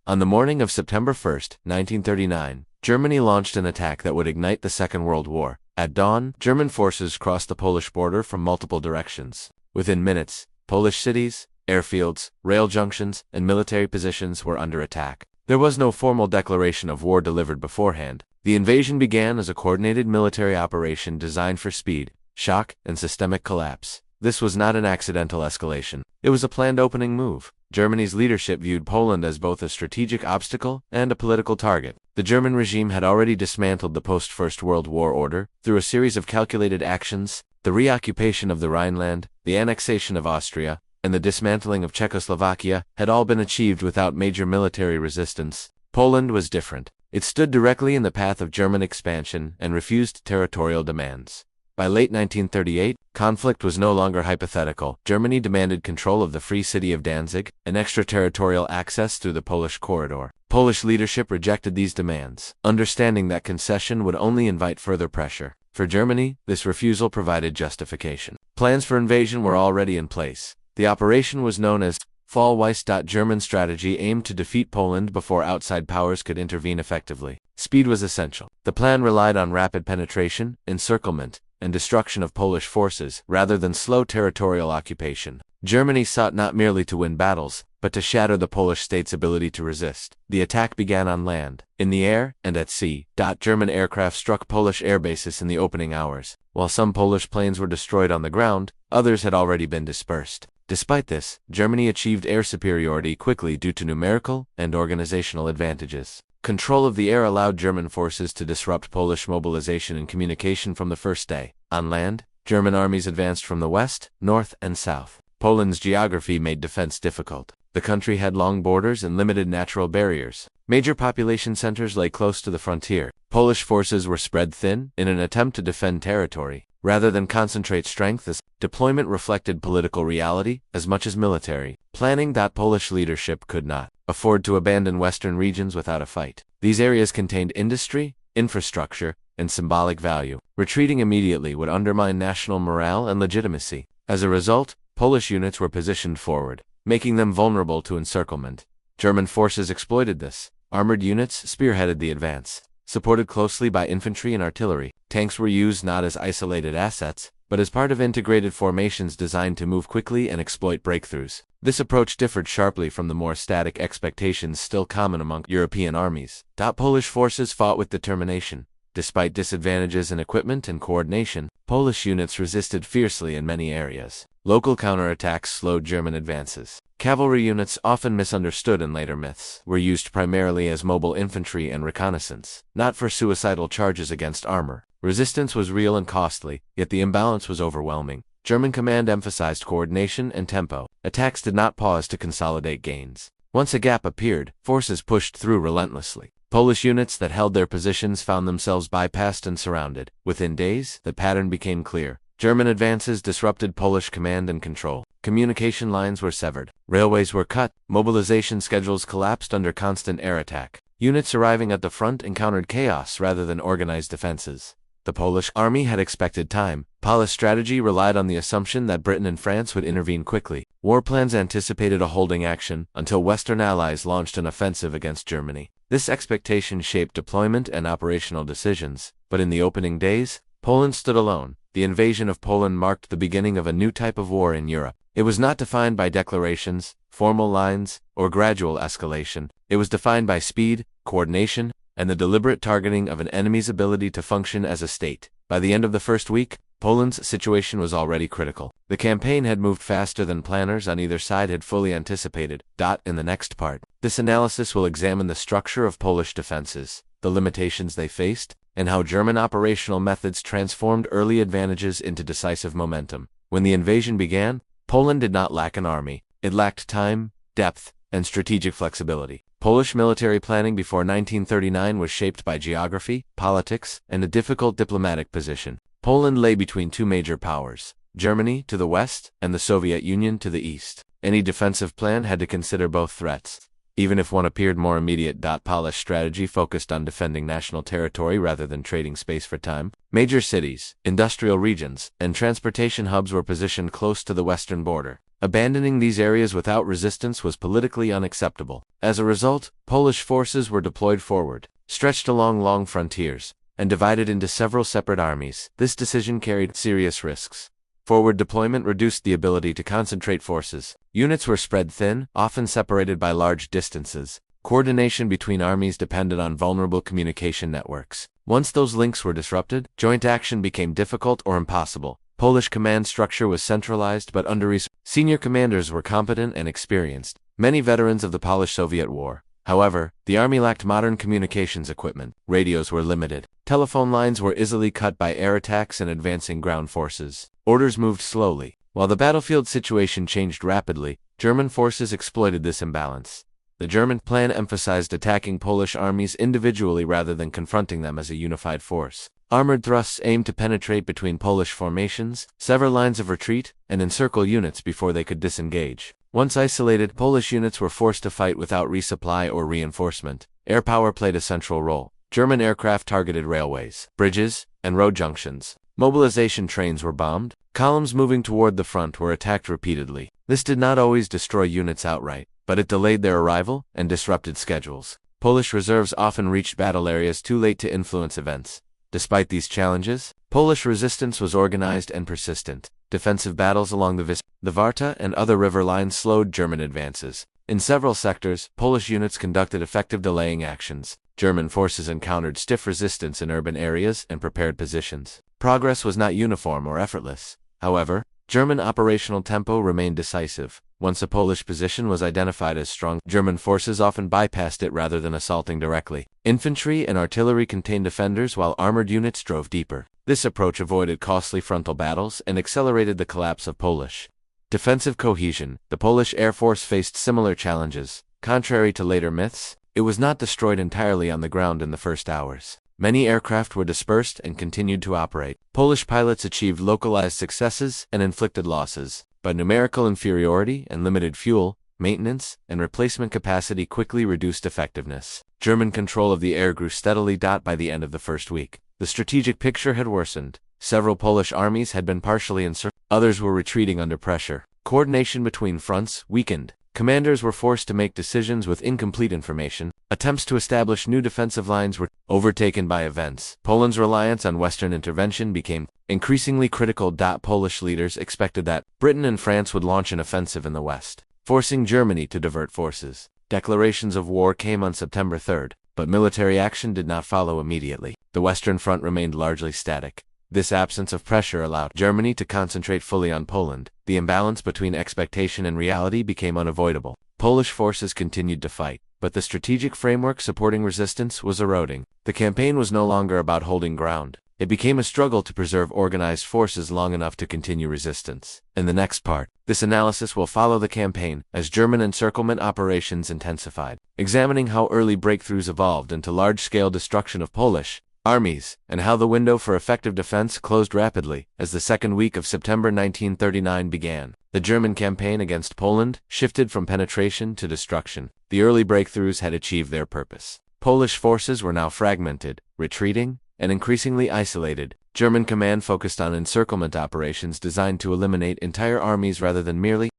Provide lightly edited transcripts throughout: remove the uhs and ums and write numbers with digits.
On the morning of September 1, 1939, Germany launched an attack that would ignite the Second World War. At dawn, German forces crossed the Polish border from multiple directions. Within minutes, Polish cities, airfields, rail junctions, and military positions were under attack. There was no formal declaration of war delivered beforehand. The invasion began as a coordinated military operation designed for speed, shock, and systemic collapse. This was not an accidental escalation. It was a planned opening move. Germany's leadership viewed Poland as both a strategic obstacle and a political target. The German regime had already dismantled the post-First World War order through a series of calculated actions: the reoccupation of the Rhineland, the annexation of Austria, and the dismantling of Czechoslovakia had all been achieved without major military resistance. Poland was different. It stood directly in the path of German expansion and refused territorial demands. By late 1938, conflict was no longer hypothetical. Germany demanded control of the free city of Danzig and extraterritorial access through the Polish corridor. Polish leadership rejected these demands, understanding that concession would only invite further pressure. For Germany, this refusal provided justification. Plans for invasion were already in place. The operation was known as Fall Weiss. German strategy aimed to defeat Poland before outside powers could intervene effectively. Speed was essential. The plan relied on rapid penetration, encirclement, and destruction of Polish forces, rather than slow territorial occupation. Germany sought not merely to win battles, but to shatter the Polish state's ability to resist. The attack began on land, in the air, and at sea. German aircraft struck Polish air bases in the opening hours. While some Polish planes were destroyed on the ground, others had already been dispersed. Despite this, Germany achieved air superiority quickly due to numerical and organizational advantages. Control of the air allowed German forces to disrupt Polish mobilization and communication from the first day. On land, German armies advanced from the west, north, and south. Poland's geography made defense difficult. The country had long borders and limited natural barriers. Major population centers lay close to the frontier. Polish forces were spread thin in an attempt to defend territory, rather than concentrate strength. This deployment reflected political reality as much as military planning. Polish leadership could not afford to abandon western regions without a fight. These areas contained industry, infrastructure, and symbolic value. Retreating immediately would undermine national morale and legitimacy. As a result, Polish units were positioned forward, making them vulnerable to encirclement. German forces exploited this. Armored units spearheaded the advance, supported closely by infantry and artillery. Tanks were used not as isolated assets, but as part of integrated formations designed to move quickly and exploit breakthroughs. This approach differed sharply from the more static expectations still common among European armies. Polish forces fought with determination. Despite disadvantages in equipment and coordination, Polish units resisted fiercely in many areas. Local counterattacks slowed German advances. Cavalry units, often misunderstood in later myths, were used primarily as mobile infantry and reconnaissance, not for suicidal charges against armor. Resistance was real and costly, yet the imbalance was overwhelming. German command emphasized coordination and tempo. Attacks did not pause to consolidate gains. Once a gap appeared, forces pushed through relentlessly. Polish units that held their positions found themselves bypassed and surrounded. Within days, the pattern became clear. German advances disrupted Polish command and control. Communication lines were severed. Railways were cut. Mobilization schedules collapsed under constant air attack. Units arriving at the front encountered chaos rather than organized defenses. The Polish army had expected time. Polish strategy relied on the assumption that Britain and France would intervene quickly. War plans anticipated a holding action until Western allies launched an offensive against Germany. This expectation shaped deployment and operational decisions, but in the opening days, Poland stood alone. The invasion of Poland marked the beginning of a new type of war in Europe. It was not defined by declarations, formal lines, or gradual escalation. It was defined by speed, coordination, and the deliberate targeting of an enemy's ability to function as a state. By the end of the first week, Poland's situation was already critical. The campaign had moved faster than planners on either side had fully anticipated. In the next part, this analysis will examine the structure of Polish defenses, the limitations they faced, and how German operational methods transformed early advantages into decisive momentum. When the invasion began, Poland did not lack an army. It lacked time, depth, and strategic flexibility. Polish military planning before 1939 was shaped by geography, politics, and a difficult diplomatic position. Poland lay between two major powers, Germany to the west and the Soviet Union to the east. Any defensive plan had to consider both threats, even if one appeared more immediate. Polish strategy focused on defending national territory rather than trading space for time. Major cities, industrial regions, and transportation hubs were positioned close to the western border. Abandoning these areas without resistance was politically unacceptable. As a result, Polish forces were deployed forward, stretched along long frontiers, and divided into several separate armies. This decision carried serious risks. Forward deployment reduced the ability to concentrate forces. Units were spread thin, often separated by large distances. Coordination between armies depended on vulnerable communication networks. Once those links were disrupted, joint action became difficult or impossible. Polish command structure was centralized but under-resourced. Senior commanders were competent and experienced, many veterans of the Polish-Soviet War. However, the army lacked modern communications equipment. Radios were limited. Telephone lines were easily cut by air attacks and advancing ground forces. Orders moved slowly. While the battlefield situation changed rapidly, German forces exploited this imbalance. The German plan emphasized attacking Polish armies individually rather than confronting them as a unified force. Armored thrusts aimed to penetrate between Polish formations, sever lines of retreat, and encircle units before they could disengage. Once isolated, Polish units were forced to fight without resupply or reinforcement. Air power played a central role. German aircraft targeted railways, bridges, and road junctions. Mobilization trains were bombed. Columns moving toward the front were attacked repeatedly. This did not always destroy units outright, but it delayed their arrival and disrupted schedules. Polish reserves often reached battle areas too late to influence events. Despite these challenges, Polish resistance was organized and persistent. Defensive battles along the Warta and other river lines slowed German advances. In several sectors, Polish units conducted effective delaying actions. German forces encountered stiff resistance in urban areas and prepared positions. Progress was not uniform or effortless. However, German operational tempo remained decisive. Once a Polish position was identified as strong, German forces often bypassed it rather than assaulting directly. Infantry and artillery contained defenders while armored units drove deeper. This approach avoided costly frontal battles and accelerated the collapse of Polish defensive cohesion. The Polish Air Force faced similar challenges. Contrary to later myths, it was not destroyed entirely on the ground in the first hours. Many aircraft were dispersed and continued to operate. Polish pilots achieved localized successes and inflicted losses, but numerical inferiority and limited fuel, maintenance, and replacement capacity quickly reduced effectiveness. German control of the air grew steadily. By the end of the first week, the strategic picture had worsened. Several Polish armies had been partially encircled. Others were retreating under pressure. Coordination between fronts weakened. Commanders were forced to make decisions with incomplete information. Attempts to establish new defensive lines were overtaken by events. Poland's reliance on Western intervention became increasingly critical. Polish leaders expected that Britain and France would launch an offensive in the West, forcing Germany to divert forces. Declarations of war came on September 3rd, but military action did not follow immediately. The Western Front remained largely static. This absence of pressure allowed Germany to concentrate fully on Poland. The imbalance between expectation and reality became unavoidable. Polish forces continued to fight, but the strategic framework supporting resistance was eroding. The campaign was no longer about holding ground. It became a struggle to preserve organized forces long enough to continue resistance. In the next part, this analysis will follow the campaign as German encirclement operations intensified, examining how early breakthroughs evolved into large-scale destruction of Polish armies, and how the window for effective defense closed rapidly as the second week of September 1939 began. The German campaign against Poland shifted from penetration to destruction. The early breakthroughs had achieved their purpose. Polish forces were now fragmented, retreating, and increasingly isolated. German command focused on encirclement operations designed to eliminate entire armies rather than merely.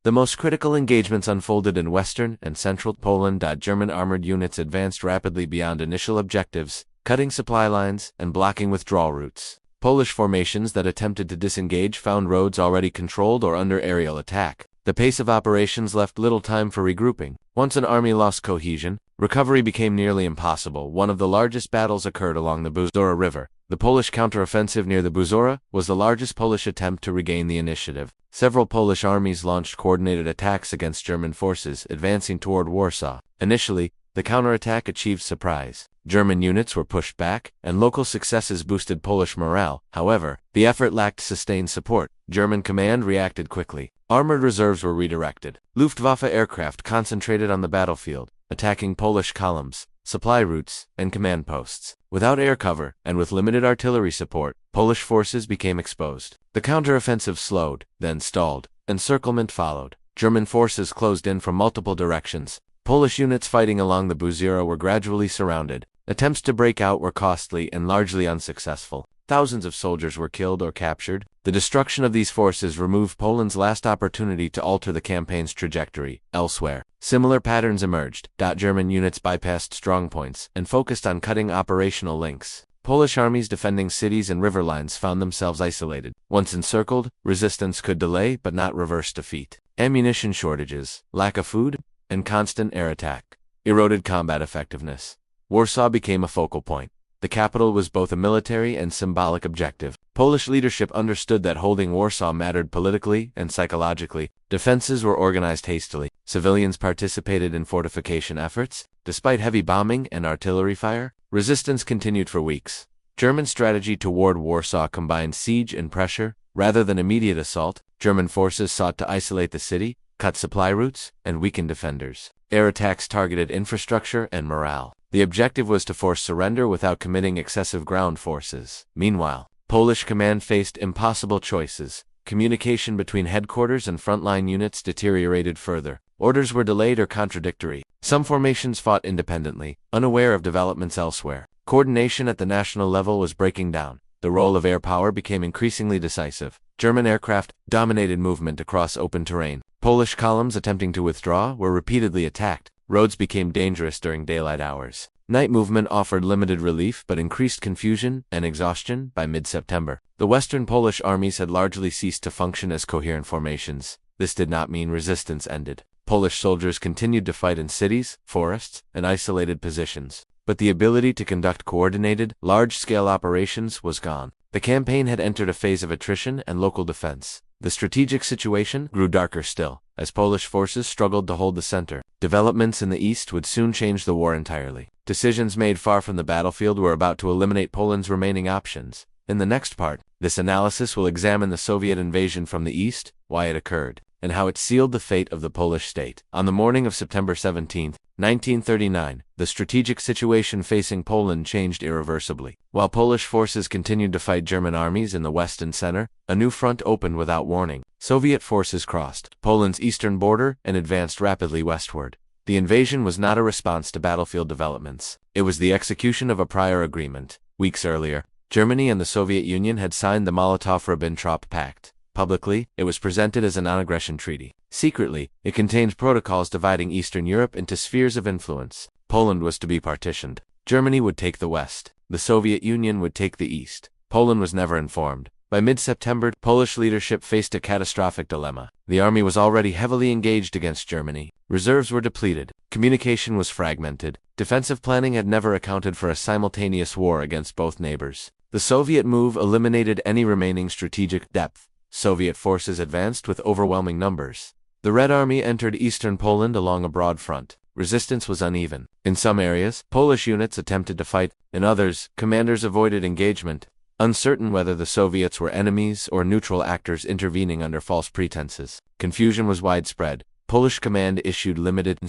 The most critical engagements unfolded in western and central Poland. German armored units advanced rapidly beyond initial objectives, cutting supply lines and blocking withdrawal routes. Polish formations that attempted to disengage found roads already controlled or under aerial attack. The pace of operations left little time for regrouping. Once an army lost cohesion, recovery became nearly impossible. One of the largest battles occurred along the Buzora River. The Polish counteroffensive near the Buzora was the largest Polish attempt to regain the initiative. Several Polish armies launched coordinated attacks against German forces advancing toward Warsaw. Initially, the counterattack achieved surprise. German units were pushed back, and local successes boosted Polish morale. However, the effort lacked sustained support. German command reacted quickly. Armored reserves were redirected. Luftwaffe aircraft concentrated on the battlefield, attacking Polish columns, supply routes, and command posts. Without air cover, and with limited artillery support, Polish forces became exposed. The counteroffensive slowed, then stalled. Encirclement followed. German forces closed in from multiple directions. Polish units fighting along the Buzera were gradually surrounded. Attempts to break out were costly and largely unsuccessful. Thousands of soldiers were killed or captured. The destruction of these forces removed Poland's last opportunity to alter the campaign's trajectory. Elsewhere, similar patterns emerged. German units bypassed strongpoints and focused on cutting operational links. Polish armies defending cities and river lines found themselves isolated. Once encircled, resistance could delay but not reverse defeat. Ammunition shortages, lack of food, and constant air attack eroded combat effectiveness. Warsaw became a focal point. The capital was both a military and symbolic objective. Polish leadership understood that holding Warsaw mattered politically and psychologically. Defenses were organized hastily. Civilians participated in fortification efforts. Despite heavy bombing and artillery fire, resistance continued for weeks. German strategy toward Warsaw combined siege and pressure. Rather than immediate assault, German forces sought to isolate the city, cut supply routes, and weaken defenders. Air attacks targeted infrastructure and morale. The objective was to force surrender without committing excessive ground forces. Meanwhile, Polish command faced impossible choices. Communication between headquarters and frontline units deteriorated further. Orders were delayed or contradictory. Some formations fought independently, unaware of developments elsewhere. Coordination at the national level was breaking down. The role of air power became increasingly decisive. German aircraft dominated movement across open terrain. Polish columns attempting to withdraw were repeatedly attacked. Roads became dangerous during daylight hours. Night movement offered limited relief but increased confusion and exhaustion by mid-September. The Western Polish armies had largely ceased to function as coherent formations. This did not mean resistance ended. Polish soldiers continued to fight in cities, forests, and isolated positions. But the ability to conduct coordinated, large-scale operations was gone. The campaign had entered a phase of attrition and local defense. The strategic situation grew darker still, as Polish forces struggled to hold the center. Developments in the east would soon change the war entirely. Decisions made far from the battlefield were about to eliminate Poland's remaining options. In the next part, this analysis will examine the Soviet invasion from the east, why it occurred, and how it sealed the fate of the Polish state. On the morning of September 17, 1939, the strategic situation facing Poland changed irreversibly. While Polish forces continued to fight German armies in the west and center, a new front opened without warning. Soviet forces crossed Poland's eastern border and advanced rapidly westward. The invasion was not a response to battlefield developments. It was the execution of a prior agreement. Weeks earlier, Germany and the Soviet Union had signed the Molotov-Ribbentrop Pact. Publicly, it was presented as a non-aggression treaty. Secretly, it contained protocols dividing Eastern Europe into spheres of influence. Poland was to be partitioned. Germany would take the West. The Soviet Union would take the East. Poland was never informed. By mid-September, Polish leadership faced a catastrophic dilemma. The army was already heavily engaged against Germany. Reserves were depleted. Communication was fragmented. Defensive planning had never accounted for a simultaneous war against both neighbors. The Soviet move eliminated any remaining strategic depth. Soviet forces advanced with overwhelming numbers. The Red Army entered eastern Poland along a broad front. Resistance was uneven. In some areas, Polish units attempted to fight. In others, commanders avoided engagement, uncertain whether the Soviets were enemies or neutral actors intervening under false pretenses. Confusion was widespread. Polish command issued limited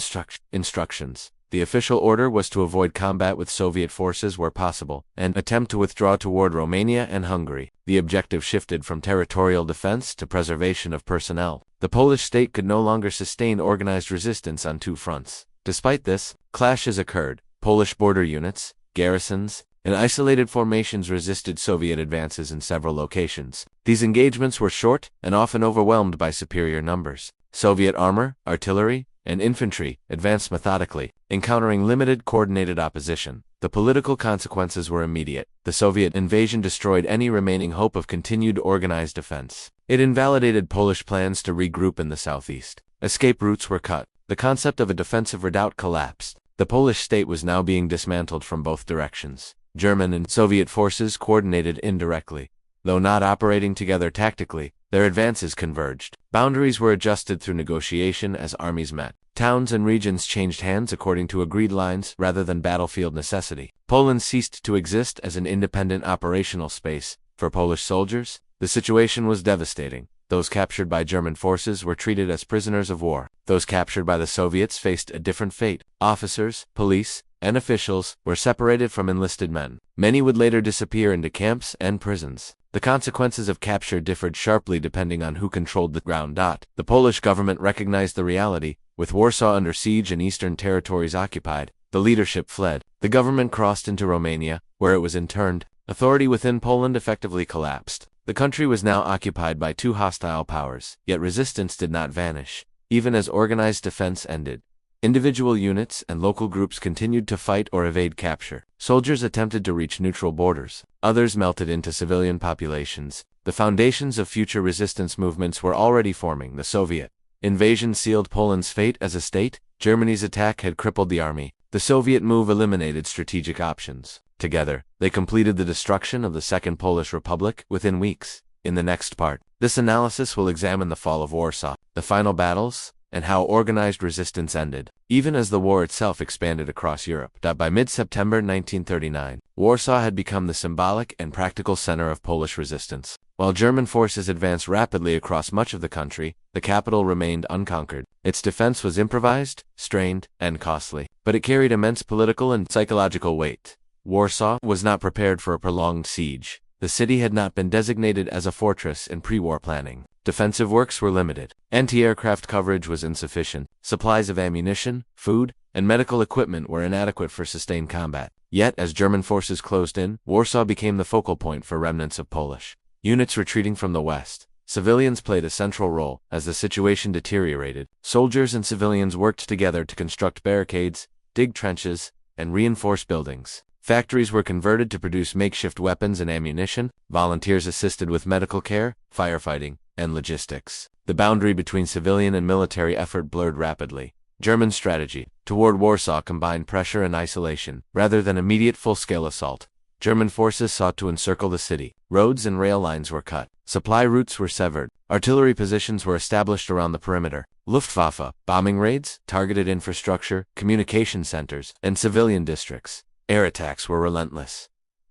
instructions. The official order was to avoid combat with Soviet forces where possible, and attempt to withdraw toward Romania and Hungary. The objective shifted from territorial defense to preservation of personnel. The Polish state could no longer sustain organized resistance on two fronts. Despite this, clashes occurred. Polish border units, garrisons, and isolated formations resisted Soviet advances in several locations. These engagements were short and often overwhelmed by superior numbers. Soviet armor, artillery, and infantry advanced methodically, encountering limited coordinated opposition. The political consequences were immediate. The Soviet invasion destroyed any remaining hope of continued organized defense. It invalidated Polish plans to regroup in the southeast. Escape routes were cut. The concept of a defensive redoubt collapsed. The Polish state was now being dismantled from both directions. German and Soviet forces coordinated indirectly. Though not operating together tactically, their advances converged. Boundaries were adjusted through negotiation as armies met. Towns and regions changed hands according to agreed lines rather than battlefield necessity. Poland ceased to exist as an independent operational space. For Polish soldiers, the situation was devastating. Those captured by German forces were treated as prisoners of war. Those captured by the Soviets faced a different fate. Officers, police, and officials were separated from enlisted men. Many would later disappear into camps and prisons. The consequences of capture differed sharply depending on who controlled the ground. The Polish government recognized the reality. With Warsaw under siege and eastern territories occupied, the leadership fled. The government crossed into Romania, where it was interned. Authority within Poland effectively collapsed. The country was now occupied by two hostile powers, yet resistance did not vanish, even as organized defense ended. Individual units and local groups continued to fight or evade capture. Soldiers attempted to reach neutral borders. Others melted into civilian populations. The foundations of future resistance movements were already forming. The Soviet invasion sealed Poland's fate as a state. Germany's attack had crippled the army. The Soviet move eliminated strategic options. Together, they completed the destruction of the Second Polish Republic within weeks. In the next part, this analysis will examine the fall of Warsaw, the final battles, and how organized resistance ended, even as the war itself expanded across Europe. By mid-September 1939, Warsaw had become the symbolic and practical center of Polish resistance. While German forces advanced rapidly across much of the country, the capital remained unconquered. Its defense was improvised, strained, and costly, but it carried immense political and psychological weight. Warsaw was not prepared for a prolonged siege. The city had not been designated as a fortress in pre-war planning. Defensive works were limited. Anti-aircraft coverage was insufficient. Supplies of ammunition, food, and medical equipment were inadequate for sustained combat. Yet, as German forces closed in, Warsaw became the focal point for remnants of Polish units retreating from the west. Civilians played a central role. As the situation deteriorated, soldiers and civilians worked together to construct barricades, dig trenches, and reinforce buildings. Factories were converted to produce makeshift weapons and ammunition. Volunteers assisted with medical care, firefighting, and logistics. The boundary between civilian and military effort blurred rapidly. German strategy toward Warsaw combined pressure and isolation, rather than immediate full-scale assault. German forces sought to encircle the city. Roads and rail lines were cut. Supply routes were severed. Artillery positions were established around the perimeter. Luftwaffe, bombing raids, targeted infrastructure, communication centers, and civilian districts. Air attacks were relentless.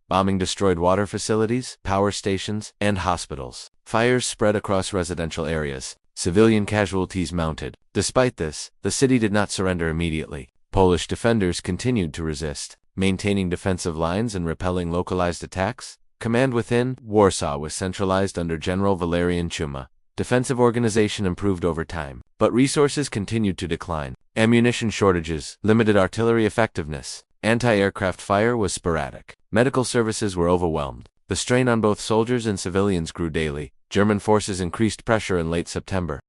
Bombing destroyed water facilities, power stations, and hospitals. Fires spread across residential areas. Civilian casualties mounted. Despite this, the city did not surrender immediately. Polish defenders continued to resist, maintaining defensive lines and repelling localized attacks. Command within Warsaw was centralized under General Valerian Chuma. Defensive organization improved over time, but resources continued to decline. Ammunition shortages, limited artillery effectiveness, anti-aircraft fire was sporadic. Medical services were overwhelmed. The strain on both soldiers and civilians grew daily. German forces increased pressure in late September.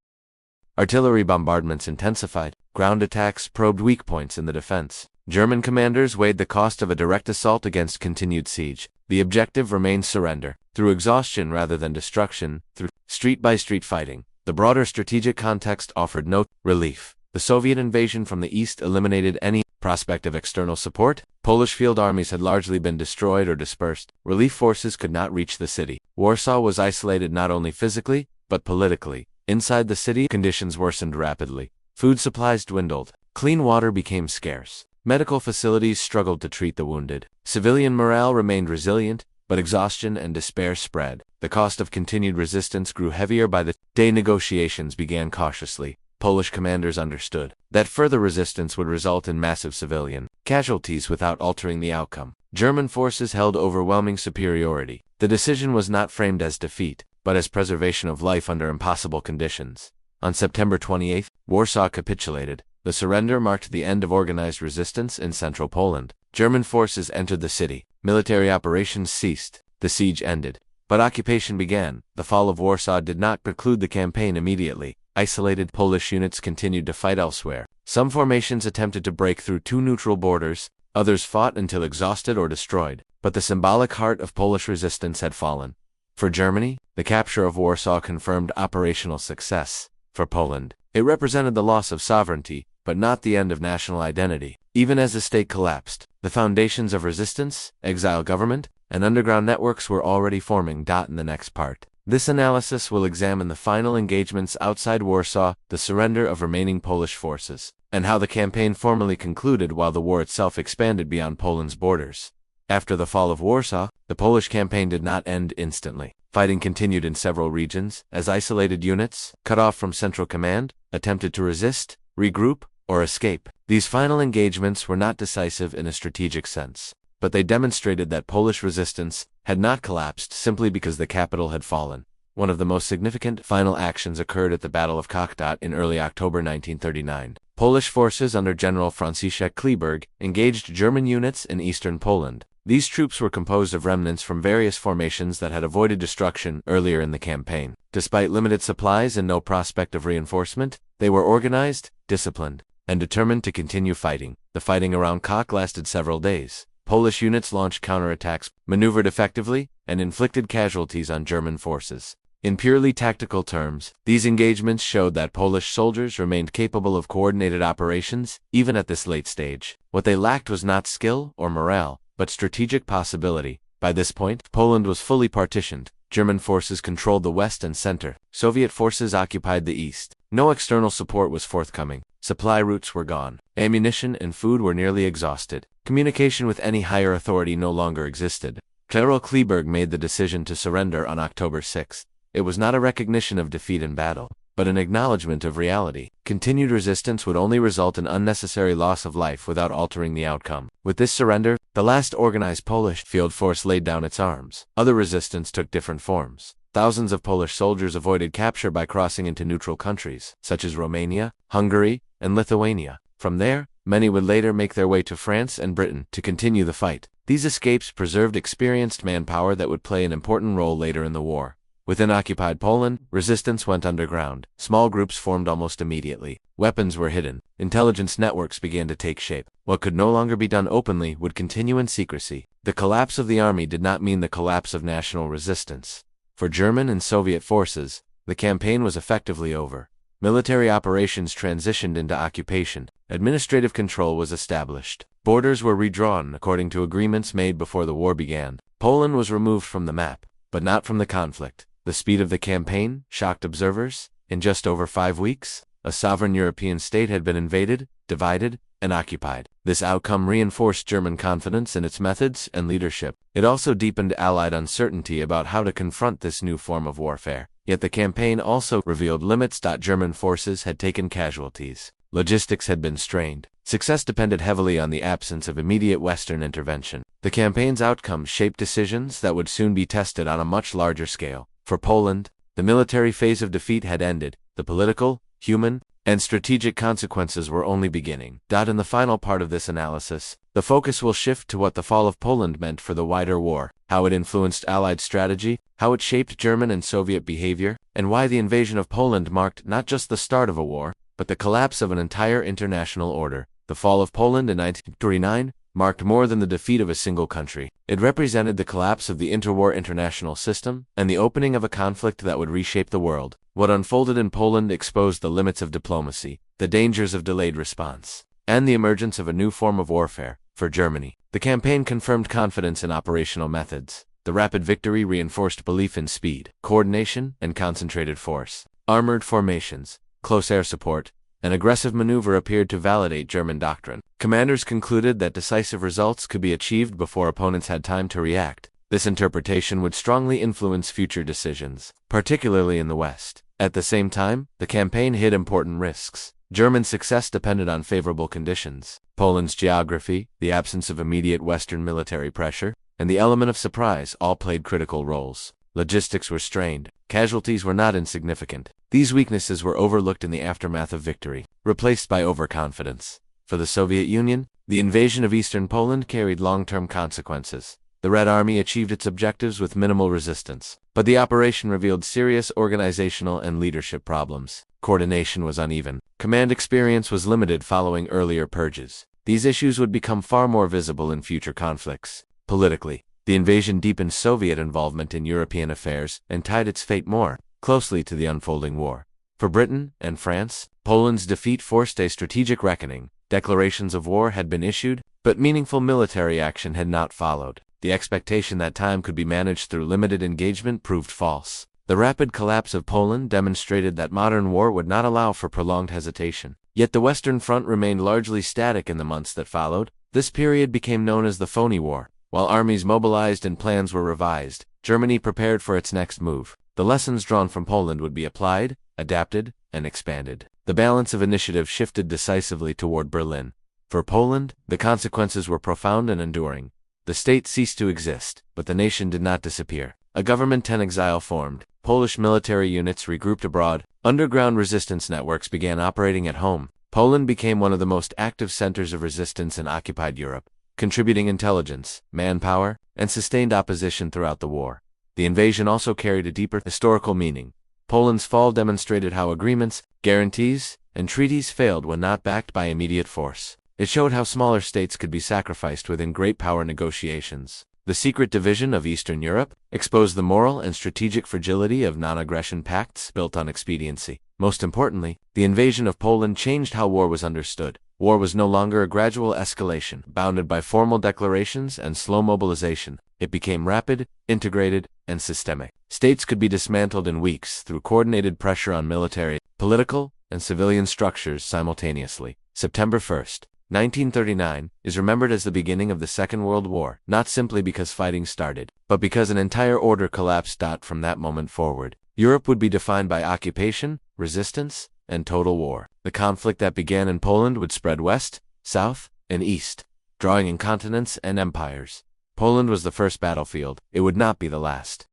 Artillery bombardments intensified. Ground attacks probed weak points in the defense. German commanders weighed the cost of a direct assault against continued siege. The objective remained surrender, through exhaustion rather than destruction, through street-by-street fighting. The broader strategic context offered no relief. The Soviet invasion from the east eliminated any prospect of external support. Polish field armies had largely been destroyed or dispersed. Relief forces could not reach the city. Warsaw was isolated not only physically, but politically. Inside the city, conditions worsened rapidly. Food supplies dwindled. Clean water became scarce. Medical facilities struggled to treat the wounded. Civilian morale remained resilient, but exhaustion and despair spread. The cost of continued resistance grew heavier by the day. Negotiations began cautiously. Polish commanders understood that further resistance would result in massive civilian casualties without altering the outcome. German forces held overwhelming superiority. The decision was not framed as defeat, but as preservation of life under impossible conditions. On September 28, Warsaw capitulated. The surrender marked the end of organized resistance in central Poland. German forces entered the city. Military operations ceased. The siege ended. But occupation began. The fall of Warsaw did not preclude the campaign immediately. Isolated Polish units continued to fight elsewhere. Some formations attempted to break through two neutral borders. Others fought until exhausted or destroyed. But the symbolic heart of Polish resistance had fallen. For Germany, the capture of Warsaw confirmed operational success. For Poland, it represented the loss of sovereignty, but not the end of national identity. Even as the state collapsed, the foundations of resistance, exile government, and underground networks were already forming. In the next part, this analysis will examine the final engagements outside Warsaw, the surrender of remaining Polish forces, and how the campaign formally concluded while the war itself expanded beyond Poland's borders. After the fall of Warsaw, the Polish campaign did not end instantly. Fighting continued in several regions, as isolated units, cut off from central command, attempted to resist, regroup, or escape. These final engagements were not decisive in a strategic sense, but they demonstrated that Polish resistance had not collapsed simply because the capital had fallen. One of the most significant final actions occurred at the Battle of Kokhta in early October 1939. Polish forces under General Franciszek Kleeberg engaged German units in eastern Poland. These troops were composed of remnants from various formations that had avoided destruction earlier in the campaign. Despite limited supplies and no prospect of reinforcement, they were organized, disciplined, and determined to continue fighting. The fighting around Koch lasted several days. Polish units launched counterattacks, maneuvered effectively, and inflicted casualties on German forces. In purely tactical terms, these engagements showed that Polish soldiers remained capable of coordinated operations, even at this late stage. What they lacked was not skill or morale, but strategic possibility. By this point, Poland was fully partitioned. German forces controlled the west and center. Soviet forces occupied the east. No external support was forthcoming. Supply routes were gone. Ammunition and food were nearly exhausted. Communication with any higher authority no longer existed. General Kleeberg made the decision to surrender on October 6. It was not a recognition of defeat in battle, but an acknowledgement of reality. Continued resistance would only result in unnecessary loss of life without altering the outcome. With this surrender, the last organized Polish field force laid down its arms. Other resistance took different forms. Thousands of Polish soldiers avoided capture by crossing into neutral countries, such as Romania, Hungary, and Lithuania. From there, many would later make their way to France and Britain to continue the fight. These escapes preserved experienced manpower that would play an important role later in the war. Within occupied Poland, resistance went underground. Small groups formed almost immediately. Weapons were hidden. Intelligence networks began to take shape. What could no longer be done openly would continue in secrecy. The collapse of the army did not mean the collapse of national resistance. For German and Soviet forces, the campaign was effectively over. Military operations transitioned into occupation. Administrative control was established. Borders were redrawn according to agreements made before the war began. Poland was removed from the map, but not from the conflict. The speed of the campaign shocked observers. In just over 5 weeks, a sovereign European state had been invaded, divided, and occupied. This outcome reinforced German confidence in its methods and leadership. It also deepened Allied uncertainty about how to confront this new form of warfare. Yet the campaign also revealed limits. German forces had taken casualties. Logistics had been strained. Success depended heavily on the absence of immediate Western intervention. The campaign's outcomes shaped decisions that would soon be tested on a much larger scale. For Poland, the military phase of defeat had ended. The political, human, and strategic consequences were only beginning. In the final part of this analysis, the focus will shift to what the fall of Poland meant for the wider war, how it influenced Allied strategy, how it shaped German and Soviet behavior, and why the invasion of Poland marked not just the start of a war, but the collapse of an entire international order. The fall of Poland in 1939 marked more than the defeat of a single country. It represented the collapse of the interwar international system and the opening of a conflict that would reshape the world. What unfolded in Poland exposed the limits of diplomacy, the dangers of delayed response, and the emergence of a new form of warfare. For Germany, the campaign confirmed confidence in operational methods. The rapid victory reinforced belief in speed, coordination, and concentrated force. Armored formations, close air support, and aggressive maneuver appeared to validate German doctrine. Commanders concluded that decisive results could be achieved before opponents had time to react. This interpretation would strongly influence future decisions, particularly in the West. At the same time, the campaign hid important risks. German success depended on favorable conditions. Poland's geography, the absence of immediate Western military pressure, and the element of surprise all played critical roles. Logistics were strained. Casualties were not insignificant. These weaknesses were overlooked in the aftermath of victory, replaced by overconfidence. For the Soviet Union, the invasion of eastern Poland carried long-term consequences. The Red Army achieved its objectives with minimal resistance, but the operation revealed serious organizational and leadership problems. Coordination was uneven. Command experience was limited following earlier purges. These issues would become far more visible in future conflicts. Politically, the invasion deepened Soviet involvement in European affairs and tied its fate more closely to the unfolding war. For Britain and France, Poland's defeat forced a strategic reckoning. Declarations of war had been issued, but meaningful military action had not followed. The expectation that time could be managed through limited engagement proved false. The rapid collapse of Poland demonstrated that modern war would not allow for prolonged hesitation. Yet the Western Front remained largely static in the months that followed. This period became known as the Phony War. While armies mobilized and plans were revised, Germany prepared for its next move. The lessons drawn from Poland would be applied, adapted, and expanded. The balance of initiative shifted decisively toward Berlin. For Poland, the consequences were profound and enduring. The state ceased to exist, but the nation did not disappear. A government in exile formed. Polish military units regrouped abroad. Underground resistance networks began operating at home. Poland became one of the most active centers of resistance in occupied Europe, contributing intelligence, manpower, and sustained opposition throughout the war. The invasion also carried a deeper historical meaning. Poland's fall demonstrated how agreements, guarantees, and treaties failed when not backed by immediate force. It showed how smaller states could be sacrificed within great power negotiations. The secret division of Eastern Europe exposed the moral and strategic fragility of non-aggression pacts built on expediency. Most importantly, the invasion of Poland changed how war was understood. War was no longer a gradual escalation, bounded by formal declarations and slow mobilization. It became rapid, integrated, and systemic. States could be dismantled in weeks through coordinated pressure on military, political, and civilian structures simultaneously. September 1st, 1939, is remembered as the beginning of the Second World War, not simply because fighting started, but because an entire order collapsed. From that moment forward, Europe would be defined by occupation, resistance, and total war. The conflict that began in Poland would spread west, south, and east, drawing in continents and empires. Poland was the first battlefield. It would not be the last.